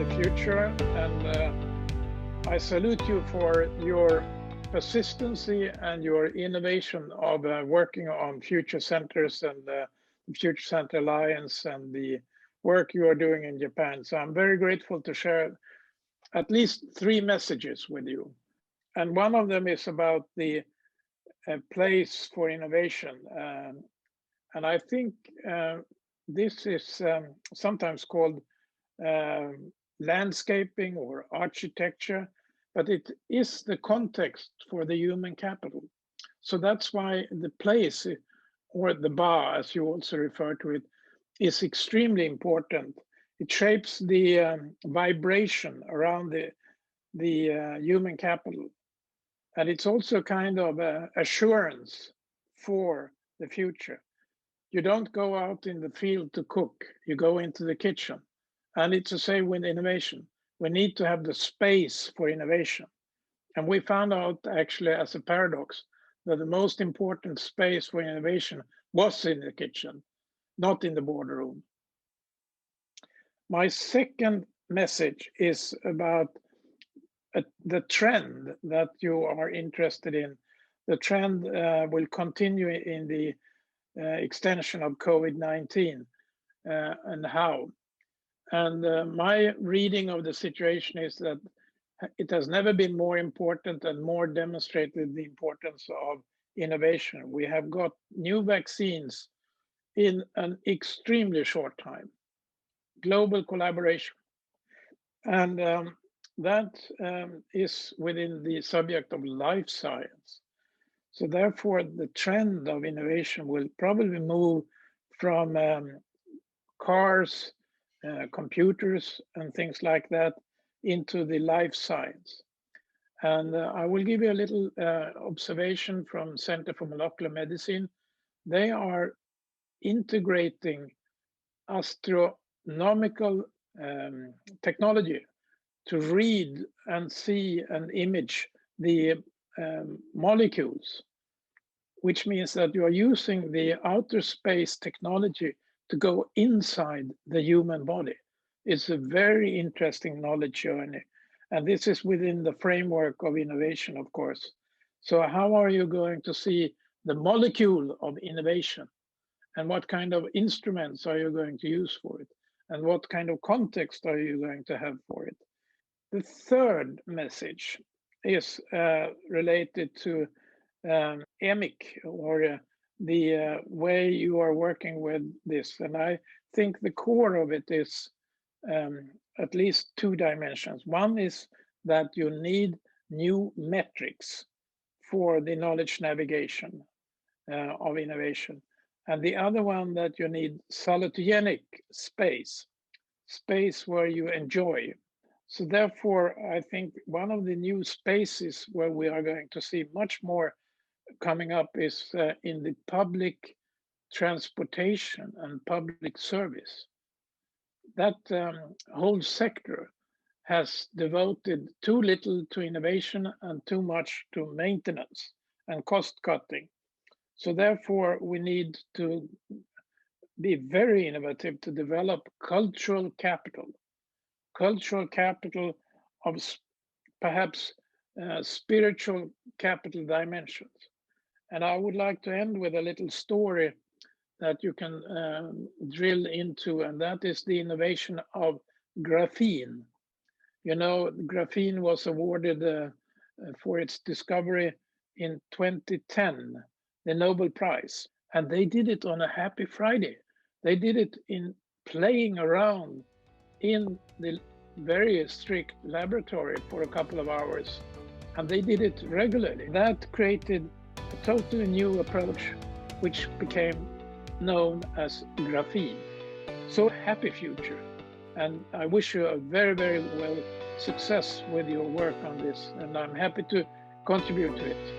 the future, and I salute you for your persistency and your innovation of working on future centers and the Future Center Alliance and the work you are doing in Japan. So I'm very grateful to share at least 3 messages with you. And one of them is about the place for innovation. And I think this is sometimes called landscaping or architecture, but it is the context for the human capital. So that's why the place, or the bar, as you also refer to it, is extremely important. It shapes the vibration around the human capital. And it's also kind of assurance for the future. You don't go out in the field to cook, you go into the kitchen. And it's the same with innovation. We need to have the space for innovation. And we found out actually as a paradox that the most important space for innovation was in the kitchen, not in the boardroom. My second message is about the trend that you are interested in. The trend will continue in the extension of COVID-19 and how. And my reading of the situation is that it has never been more important and more demonstrated the importance of innovation. We have got new vaccines in an extremely short time, global collaboration. And that is within the subject of life science. So therefore, the trend of innovation will probably move from cars, computers, and things like that into the life science. And I will give you a little observation from Center for Molecular Medicine. They are integrating astronomical technology to read and see and image the molecules, which means that you are using the outer space technology to go inside the human body. It's a very interesting knowledge journey. And this is within the framework of innovation, of course. So how are you going to see the molecule of innovation? And what kind of instruments are you going to use for it? And what kind of context are you going to have for it? The third message is related to EMIC, or the way you are working with this. And I think the core of it is at least 2 dimensions. One is that you need new metrics for the knowledge navigation of innovation. And the other one that you need salutogenic space where you enjoy. So therefore, I think one of the new spaces where we are going to see much more coming up is in the public transportation and public service. That whole sector has devoted too little to innovation and too much to maintenance and cost cutting. So therefore, we need to be very innovative to develop cultural capital of perhaps spiritual capital dimensions. And I would like to end with a little story that you can drill into, and that is the innovation of graphene. You know, graphene was awarded for its discovery in 2010, the Nobel Prize. And they did it on a happy Friday. They did it in playing around in the very strict laboratory for a couple of hours. And they did it regularly. That created a totally new approach, which became known as graphene. So happy future. And I wish you a very, very well success with your work on this. And I'm happy to contribute to it.